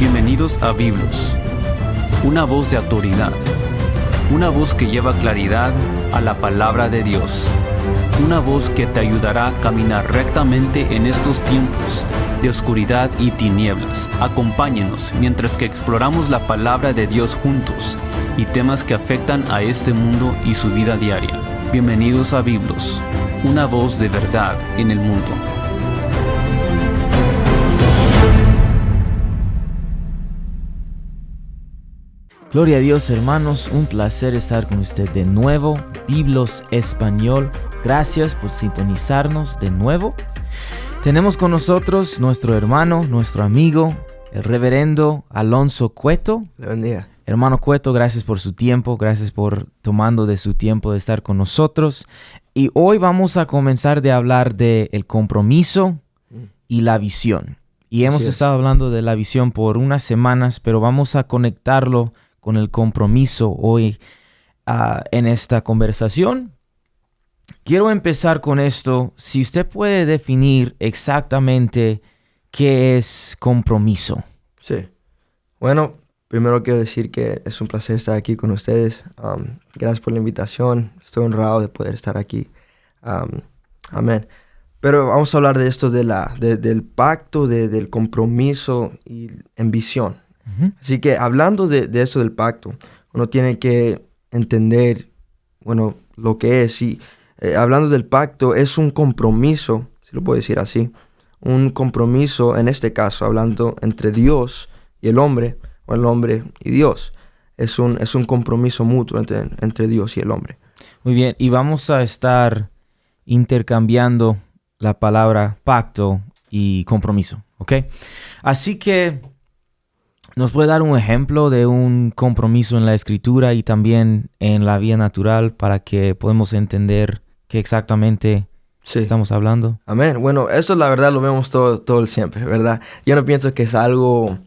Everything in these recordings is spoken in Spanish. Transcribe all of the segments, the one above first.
Bienvenidos a Biblos, una voz de autoridad, una voz que lleva claridad a la palabra de Dios, una voz que te ayudará a caminar rectamente en estos tiempos de oscuridad y tinieblas. Acompáñenos mientras que exploramos la palabra de Dios juntos y temas que afectan a este mundo y su vida diaria. Bienvenidos a Biblos, una voz de verdad en el mundo. Gloria a Dios, hermanos, un placer estar con usted de nuevo. Biblos Español, gracias por sintonizarnos de nuevo. Tenemos con nosotros nuestro hermano, nuestro amigo, el reverendo Alonso Cueto. Buen día. Hermano Cueto, gracias por su tiempo, gracias por tomando de su tiempo de estar con nosotros. Y hoy vamos a comenzar de hablar del compromiso y la visión. Y hemos estado hablando de la visión por unas semanas, pero vamos a conectarlo con el compromiso hoy en esta conversación. Quiero empezar con esto. Si usted puede definir exactamente qué es compromiso. Sí. Bueno, primero quiero decir que es un placer estar aquí con ustedes. Gracias por la invitación. Estoy honrado de poder estar aquí. Amén. Pero vamos a hablar de esto del pacto, del compromiso y en visión. Uh-huh. Así que hablando de esto del pacto, uno tiene que entender, bueno, lo que es. Y hablando del pacto, es un compromiso, si lo puedo decir así, un compromiso, en este caso, hablando entre Dios y el hombre, o el hombre y Dios. Es un compromiso mutuo entre Dios y el hombre. Muy bien, y vamos a estar intercambiando la palabra pacto y compromiso, ¿ok? Así que, ¿nos puede dar un ejemplo de un compromiso en la Escritura y también en la vida natural para que podamos entender qué exactamente estamos hablando? Amén. Bueno, eso la verdad lo vemos todo el siempre, ¿verdad? Yo no pienso que es algo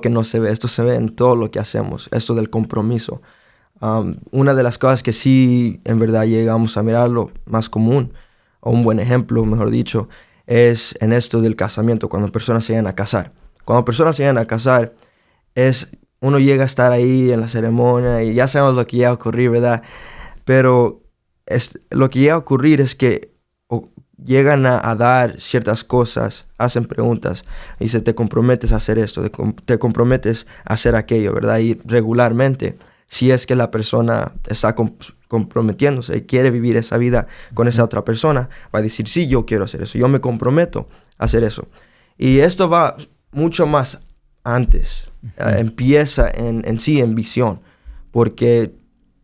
que no se ve. Esto se ve en todo lo que hacemos, esto del compromiso. Una de las cosas que sí, en verdad, llegamos a mirarlo más común, o un buen ejemplo, mejor dicho, es en esto del casamiento, cuando personas se llegan a casar. Cuando personas se llegan a casar, uno llega a estar ahí en la ceremonia y ya sabemos lo que llega a ocurrir, ¿verdad? Pero lo que llega a ocurrir es que llegan a dar ciertas cosas, hacen preguntas, y dice, te comprometes a hacer esto, te comprometes a hacer aquello, ¿verdad? Y regularmente, si es que la persona está comprometiéndose y quiere vivir esa vida con esa otra persona, va a decir, sí, yo quiero hacer eso, yo me comprometo a hacer eso. Y esto va mucho más antes, empieza en visión, porque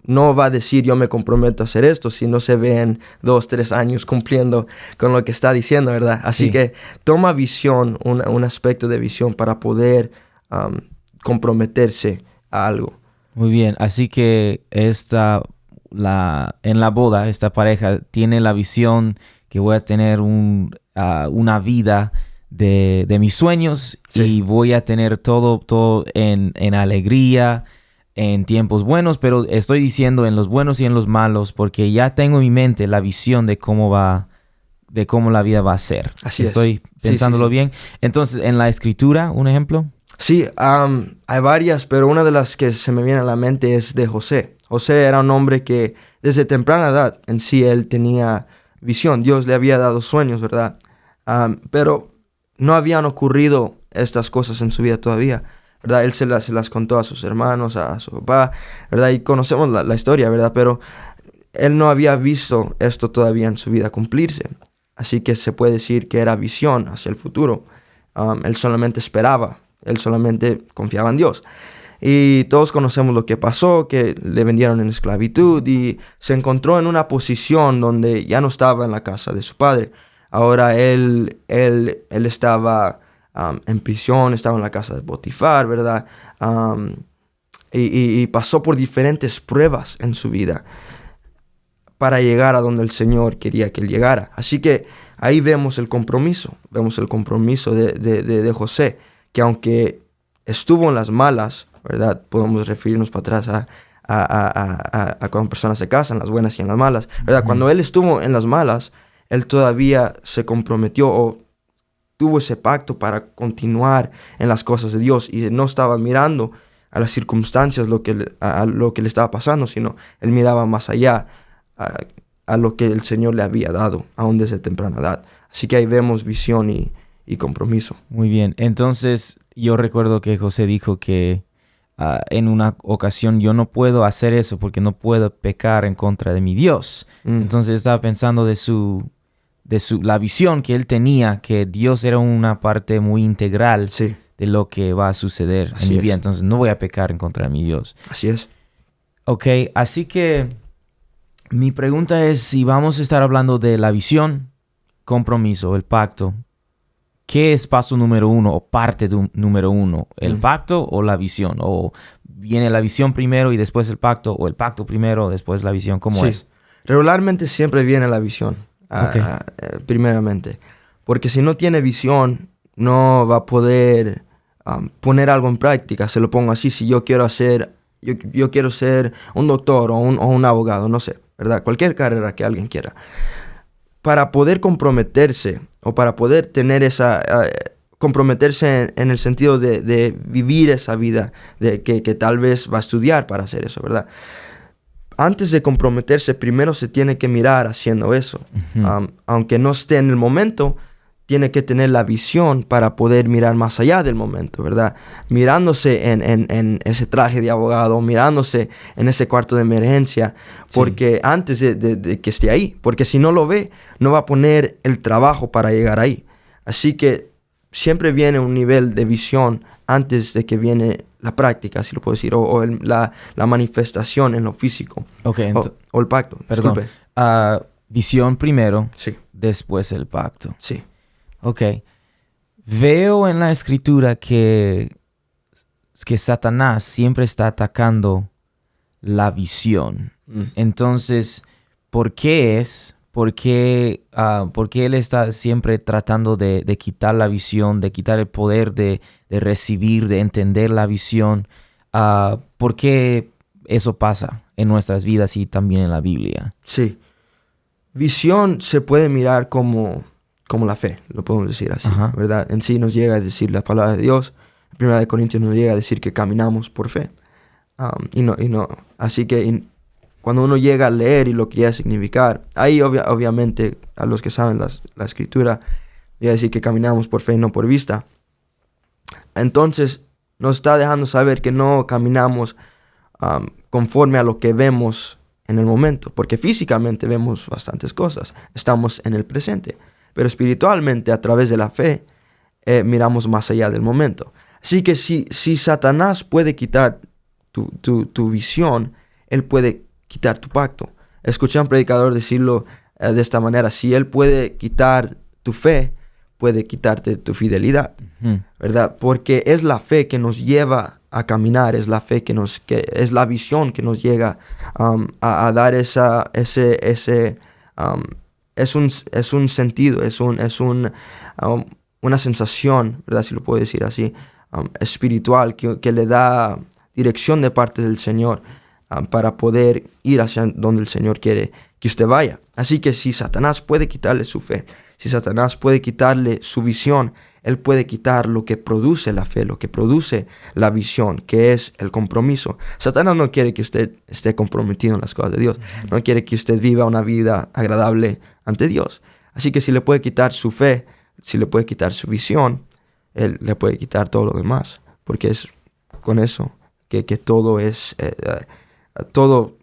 no va a decir yo me comprometo a hacer esto si no se ve en 2-3 años cumpliendo con lo que está diciendo, ¿verdad? Así que toma visión, un aspecto de visión para poder comprometerse a algo. Muy bien, así que en la boda, esta pareja tiene la visión que voy a tener una vida de mis sueños y voy a tener todo en alegría, en tiempos buenos, pero estoy diciendo en los buenos y en los malos porque ya tengo en mi mente la visión de cómo la vida va a ser. Así estoy pensándolo bien. Entonces, en la Escritura, ¿un ejemplo? Sí, hay varias, pero una de las que se me viene a la mente es de José. José era un hombre que desde temprana edad en sí él tenía visión. Dios le había dado sueños, ¿verdad? Pero no habían ocurrido estas cosas en su vida todavía, ¿verdad? Él se las contó a sus hermanos, a su papá, ¿verdad? Y conocemos la historia, ¿verdad? Pero él no había visto esto todavía en su vida cumplirse. Así que se puede decir que era visión hacia el futuro. Él solamente esperaba. Él solamente confiaba en Dios. Y todos conocemos lo que pasó, que le vendieron en esclavitud y se encontró en una posición donde ya no estaba en la casa de su padre. Ahora él estaba en prisión, estaba en la casa de Potifar, ¿verdad? Y pasó por diferentes pruebas en su vida para llegar a donde el Señor quería que él llegara. Así que ahí vemos el compromiso de José, que aunque estuvo en las malas, ¿verdad? Podemos referirnos para atrás a cuando personas se casan, las buenas y en las malas, ¿verdad? Cuando él estuvo en las malas, él todavía se comprometió o tuvo ese pacto para continuar en las cosas de Dios y no estaba mirando a las circunstancias, a lo que le estaba pasando, sino él miraba más allá a lo que el Señor le había dado, aún desde temprana edad. Así que ahí vemos visión y compromiso. Muy bien. Entonces, yo recuerdo que José dijo que en una ocasión yo no puedo hacer eso porque no puedo pecar en contra de mi Dios. Entonces estaba pensando de la visión que él tenía, que Dios era una parte muy integral Sí, de lo que va a suceder Así en mi es. vida. Entonces no voy a pecar en contra de mi Dios. así es. Ok, así que mi pregunta es, si vamos a estar hablando de la visión, compromiso, el pacto, ¿qué es paso número 1 o parte número 1? ¿El pacto o la visión? ¿O viene la visión primero y después el pacto? ¿O el pacto primero, después la visión? ¿Cómo Sí. es? Regularmente siempre viene la visión, primeramente. Porque si no tiene visión, no va a poder poner algo en práctica. Se lo pongo así, si yo quiero ser un doctor o un abogado, no sé, ¿verdad? Cualquier carrera que alguien quiera. Para poder comprometerse o para poder tener comprometerse en el sentido de vivir esa vida que tal vez va a estudiar para hacer eso, ¿verdad? Antes de comprometerse, primero se tiene que mirar haciendo eso. Aunque no esté en el momento, tiene que tener la visión para poder mirar más allá del momento, ¿verdad? Mirándose en ese traje de abogado, mirándose en ese cuarto de emergencia, porque antes de que esté ahí, porque si no lo ve, no va a poner el trabajo para llegar ahí. Así que siempre viene un nivel de visión antes de que viene la práctica, si lo puedo decir, o la manifestación en lo físico, Ok, o el pacto. perdón. Disculpe. Visión primero, Sí, después el pacto. sí. Ok. Veo en la escritura que Satanás siempre está atacando la visión. Entonces, ¿por qué es? ¿Por qué él está siempre tratando de quitar la visión, de quitar el poder de recibir, de entender la visión? ¿Por qué eso pasa en nuestras vidas y también en la Biblia? Sí. Visión se puede mirar como la fe, lo podemos decir así, Ajá. ¿verdad? En sí nos llega a decir la palabra de Dios. En 1 Corintios nos llega a decir que caminamos por fe. Así que cuando uno llega a leer y lo que llega a significar, ahí obviamente a los que saben la escritura, llega a decir que caminamos por fe y no por vista. Entonces nos está dejando saber que no caminamos conforme a lo que vemos en el momento, porque físicamente vemos bastantes cosas, estamos en el presente, pero espiritualmente a través de la fe miramos más allá del momento. Así que si Satanás puede quitar tu visión, él puede quitar tu pacto. Escuché a un predicador decirlo de esta manera: si él puede quitar tu fe, puede quitarte tu fidelidad, ¿verdad? Porque es la fe que nos lleva a caminar, es la fe que es la visión que nos llega a dar es un sentido, es una sensación, ¿verdad? Si lo puedo decir así, espiritual, que le da dirección de parte del Señor para poder ir hacia donde el Señor quiere que usted vaya. Así que si Satanás puede quitarle su fe, si Satanás puede quitarle su visión, él puede quitar lo que produce la fe, lo que produce la visión, que es el compromiso. Satanás no quiere que usted esté comprometido en las cosas de Dios. No quiere que usted viva una vida agradable ante Dios. Así que si le puede quitar su fe, si le puede quitar su visión, él le puede quitar todo lo demás. Porque es con eso que todo es... todo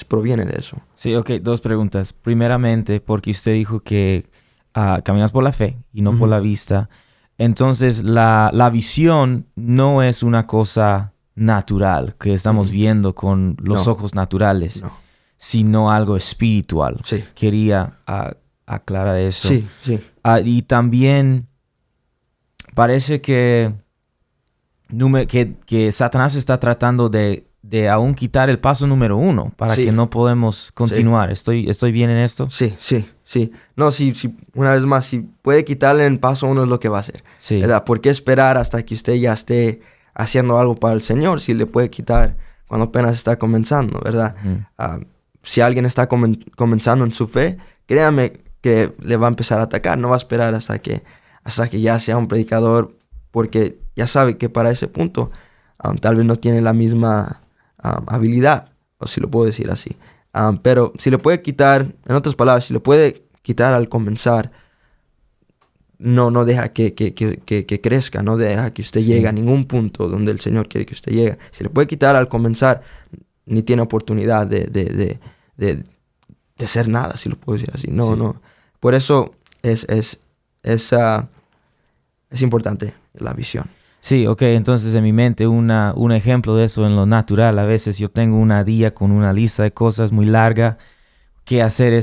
proviene de eso. Sí, ok, dos preguntas. Primeramente, porque usted dijo que caminas por la fe y no por la vista. Entonces, la visión no es una cosa natural que estamos viendo con los ojos naturales, sino algo espiritual. Sí. Quería aclarar eso. Sí, sí. Y también parece que Satanás está tratando de aún quitar el paso número 1 para que no podemos continuar. ¿Estoy bien en esto? Sí. No, sí, una vez más, si puede quitarle el paso 1 es lo que va a hacer. Sí. ¿Verdad? ¿Por qué esperar hasta que usted ya esté haciendo algo para el Señor si le puede quitar cuando apenas está comenzando, ¿verdad? Si alguien está comenzando en su fe, créame que le va a empezar a atacar. No va a esperar hasta que hasta que ya sea un predicador, porque ya sabe que para ese punto tal vez no tiene la misma habilidad, o si lo puedo decir así. Pero si le puede quitar, en otras palabras, si le puede quitar al comenzar, no deja que crezca, no deja que usted llegue a ningún punto donde el Señor quiere que usted llegue. Si le puede quitar al comenzar, ni tiene oportunidad de ser nada, si lo puedo decir así. No. Por eso es importante la visión. Sí, ok, entonces en mi mente un ejemplo de eso en lo natural. A veces yo tengo una día con una lista de cosas muy larga que hacer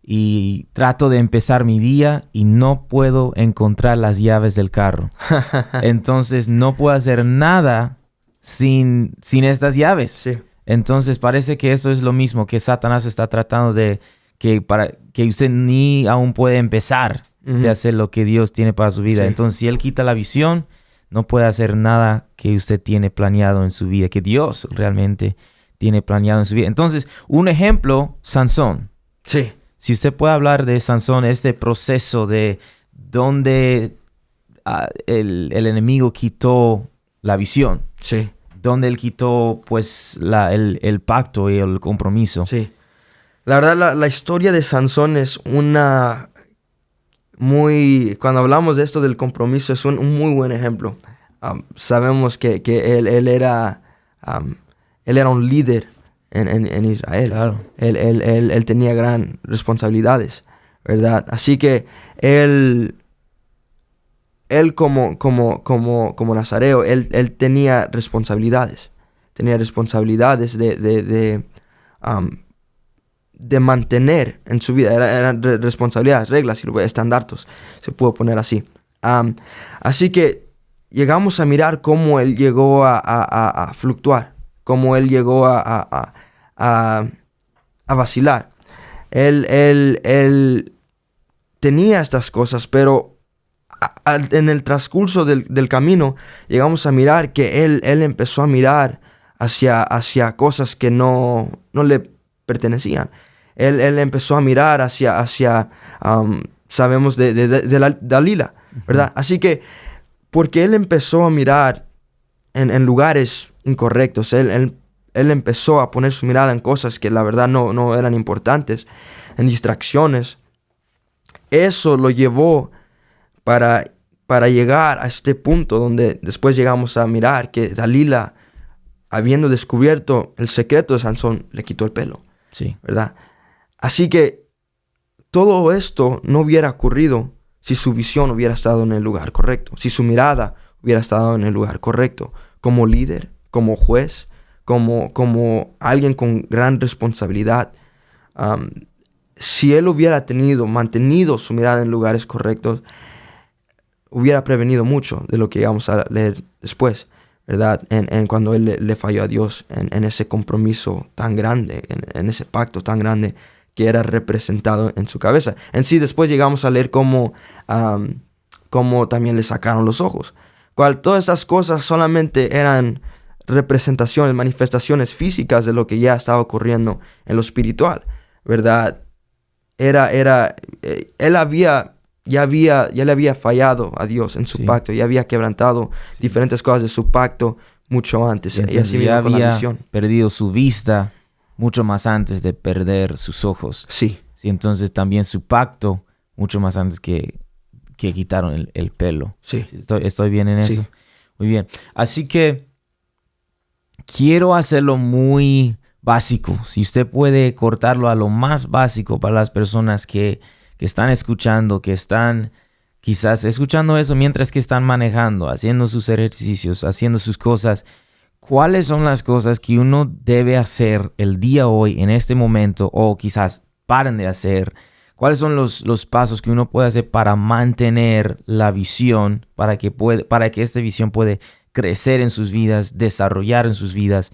y trato de empezar mi día y no puedo encontrar las llaves del carro. Entonces no puedo hacer nada sin estas llaves. Sí. Entonces parece que eso es lo mismo que Satanás está tratando para que usted ni aún puede empezar de hacer lo que Dios tiene para su vida. Sí. Entonces si Él quita la visión, no puede hacer nada que usted tiene planeado en su vida, que Dios realmente tiene planeado en su vida. Entonces, un ejemplo, Sansón. Sí. Si usted puede hablar de Sansón, este proceso de donde el enemigo quitó la visión. Sí. Donde él quitó, pues, el pacto y el compromiso. Sí. La verdad, la historia de Sansón es una cuando hablamos de esto del compromiso, es un muy buen ejemplo. Sabemos que él era un líder en Israel. Claro. Él tenía gran responsabilidades, ¿verdad? Así que él como nazareo, él tenía responsabilidades. Tenía responsabilidades de mantener en su vida. Eran responsabilidades, reglas, estandartos, se puede poner así. Así que llegamos a mirar cómo él llegó a fluctuar, cómo él llegó a vacilar. Él tenía estas cosas, pero en el transcurso del camino llegamos a mirar que él empezó a mirar hacia cosas que no le pertenecían. Él empezó a mirar hacia sabemos de Dalila, ¿verdad? Así que, porque él empezó a mirar en lugares incorrectos, él empezó a poner su mirada en cosas que la verdad no eran importantes, en distracciones. Eso lo llevó para llegar a este punto donde después llegamos a mirar que Dalila, habiendo descubierto el secreto de Sansón, le quitó el pelo. Sí. ¿Verdad? Así que todo esto no hubiera ocurrido si su visión hubiera estado en el lugar correcto, si su mirada hubiera estado en el lugar correcto, como líder, como juez, como alguien con gran responsabilidad. Si él hubiera mantenido su mirada en lugares correctos, hubiera prevenido mucho de lo que íbamos a leer después, ¿verdad? En cuando él le falló a Dios en ese compromiso tan grande, en ese pacto tan grande que era representado en su cabeza. En sí, después llegamos a leer cómo también le sacaron los ojos. Todas estas cosas solamente eran representaciones, manifestaciones físicas de lo que ya estaba ocurriendo en lo espiritual, ¿verdad? Él ya le había fallado a Dios en su pacto, ya había quebrantado diferentes cosas de su pacto mucho antes. Y así ya con la había visión. perdido su vista mucho más antes de perder sus ojos. Sí. Sí, entonces también su pacto mucho más antes que quitaron el pelo. Sí. ¿Estoy bien en eso? Sí. Muy bien. Así que quiero hacerlo muy básico. Si usted puede cortarlo a lo más básico para las personas que están escuchando, que están quizás escuchando eso mientras que están manejando, haciendo sus ejercicios, haciendo sus cosas. ¿Cuáles son las cosas que uno debe hacer el día hoy, en este momento, o quizás paren de hacer? ¿Cuáles son los pasos que uno puede hacer para mantener la visión, para que esta visión puede crecer en sus vidas, desarrollar en sus vidas,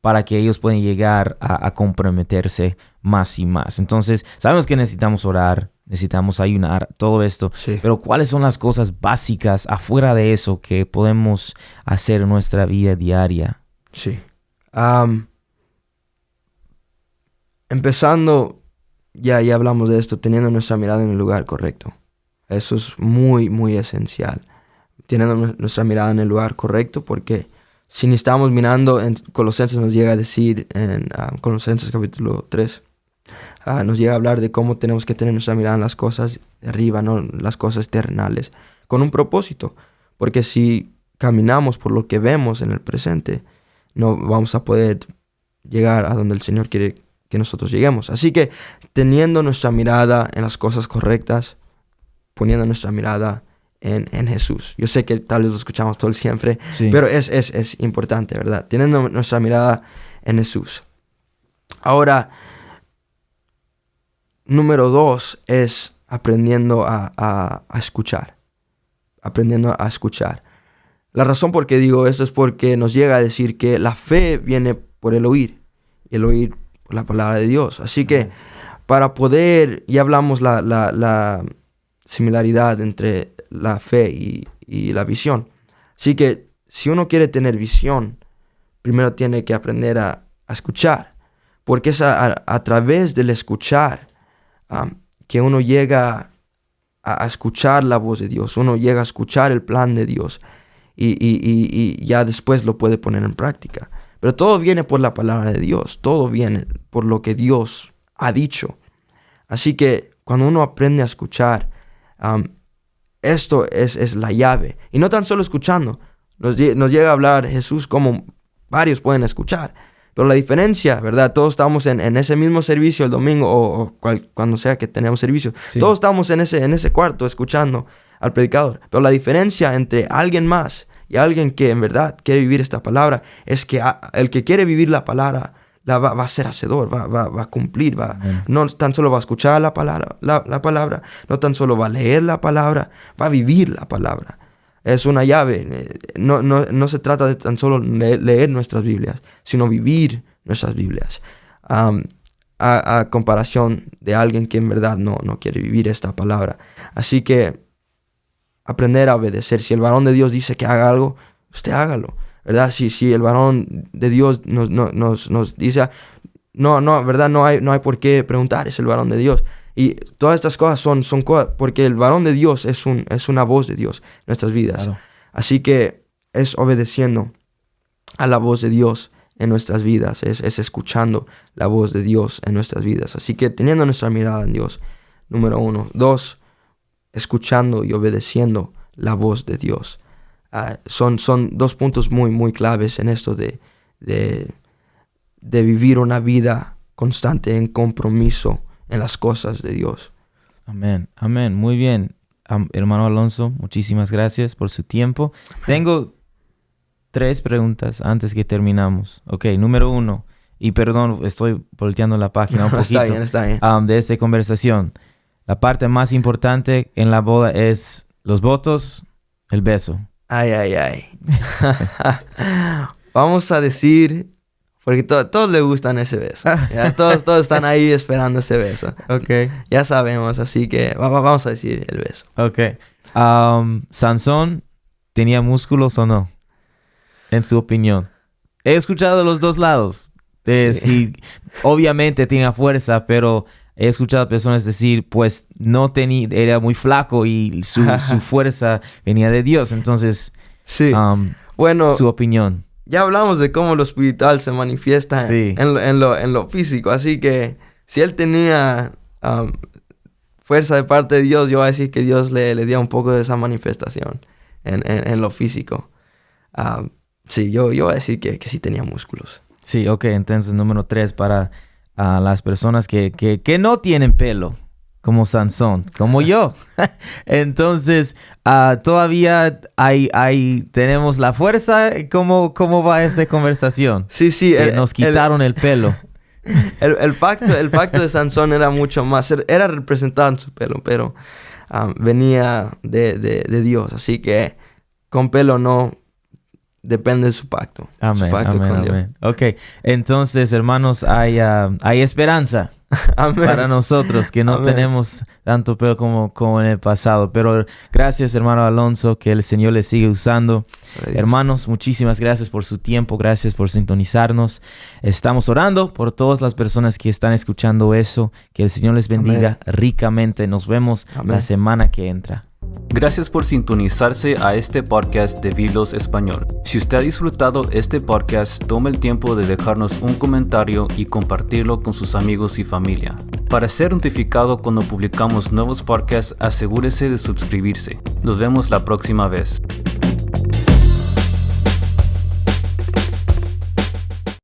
para que ellos puedan llegar a comprometerse más y más? Entonces, sabemos que necesitamos orar, necesitamos ayunar, todo esto. Sí. Pero ¿cuáles son las cosas básicas afuera de eso que podemos hacer en nuestra vida diaria? Sí. Empezando, ya hablamos de esto, teniendo nuestra mirada en el lugar correcto. Eso es muy, muy esencial. Teniendo nuestra mirada en el lugar correcto, porque si ni estamos mirando, en Colosenses nos llega a decir, en Colosenses capítulo 3, nos llega a hablar de cómo tenemos que tener nuestra mirada en las cosas de arriba, no las cosas terrenales, con un propósito. Porque si caminamos por lo que vemos en el presente, no vamos a poder llegar a donde el Señor quiere que nosotros lleguemos. Así que teniendo nuestra mirada en las cosas correctas, poniendo nuestra mirada en Jesús. Yo sé que tal vez lo escuchamos todo el siempre, Sí. pero es importante, ¿verdad? Teniendo nuestra mirada en Jesús. Ahora, número 2 es aprendiendo a escuchar. Aprendiendo a escuchar. La razón por qué digo esto es porque nos llega a decir que la fe viene por el oír. Y el oír por la palabra de Dios. Así que para poder, ya hablamos la similaridad entre la fe y la visión. Así que si uno quiere tener visión, primero tiene que aprender a escuchar. Porque es a través del escuchar que uno llega a escuchar la voz de Dios. Uno llega a escuchar el plan de Dios. Y ya después lo puede poner en práctica. Pero todo viene por la palabra de Dios. Todo viene por lo que Dios ha dicho. Así que cuando uno aprende a escuchar, esto es la llave. Y no tan solo escuchando. Nos llega a hablar Jesús como varios pueden escuchar. Pero la diferencia, ¿verdad? Todos estamos en ese mismo servicio el domingo o cuando sea que tenemos servicio. Sí. Todos estamos en ese cuarto escuchando al predicador. Pero la diferencia entre alguien más y alguien que en verdad quiere vivir esta palabra es que el que quiere vivir la palabra va a ser hacedor, va a cumplir, no tan solo va a escuchar la palabra, no tan solo va a leer la palabra, va a vivir la palabra. Es una llave. No se trata de tan solo leer nuestras Biblias, sino vivir nuestras Biblias. A comparación de alguien que en verdad no quiere vivir esta palabra. Así que aprender a obedecer. Si el varón de Dios dice que haga algo, usted hágalo, ¿verdad? Si el varón de Dios nos dice, ¿verdad? No hay por qué preguntar, es el varón de Dios. Y todas estas cosas son cosas, porque el varón de Dios es una voz de Dios en nuestras vidas. Claro. Así que es obedeciendo a la voz de Dios en nuestras vidas, es escuchando la voz de Dios en nuestras vidas. Así que teniendo nuestra mirada en Dios, número 1. 2, escuchando y obedeciendo la voz de Dios. Son 2 puntos muy, muy claves en esto de vivir una vida constante en compromiso en las cosas de Dios. Amén, amén. Muy bien, hermano Alonso, muchísimas gracias por su tiempo. Amén. Tengo 3 preguntas antes que terminamos. Ok, número 1, y perdón, estoy volteando la página un poquito. Está bien. De esta conversación. La parte más importante en la boda es los votos, el beso. Ay. Vamos a decir, porque todos le gustan ese beso. ¿Ya? Todos están ahí esperando ese beso. Ok. Ya sabemos, así que vamos a decir el beso. Ok. ¿Sansón tenía músculos o no? En su opinión. He escuchado los 2 lados. Si obviamente tenía fuerza, pero he escuchado a personas decir, pues no tenía, era muy flaco y su fuerza venía de Dios. Entonces, sí. Bueno, su opinión. Ya hablamos de cómo lo espiritual se manifiesta en lo físico. Así que si él tenía fuerza de parte de Dios, yo voy a decir que Dios le dio un poco de esa manifestación en lo físico. Sí, yo voy a decir que sí tenía músculos. Sí, ok. Entonces, número 3 para las personas que no tienen pelo, como Sansón, como yo. Entonces, todavía tenemos la fuerza. ¿Cómo va esta conversación? Sí. Nos quitaron el pelo. El pacto de Sansón era mucho más. Era representando su pelo, pero venía de Dios. Así que con pelo no depende de su pacto. Amén, su pacto con Dios. amén. Ok, entonces, hermanos, hay esperanza. Amén. Para nosotros que no tenemos tanto pelo como en el pasado. Pero gracias, hermano Alonso, que el Señor le sigue usando. Hermanos, muchísimas gracias por su tiempo, gracias por sintonizarnos. Estamos orando por todas las personas que están escuchando eso. Que el Señor les bendiga ricamente. Nos vemos la semana que entra. Gracias por sintonizarse a este podcast de Biblos Español. Si usted ha disfrutado este podcast, tome el tiempo de dejarnos un comentario y compartirlo con sus amigos y familia. Para ser notificado cuando publicamos nuevos podcasts, asegúrese de suscribirse. Nos vemos la próxima vez.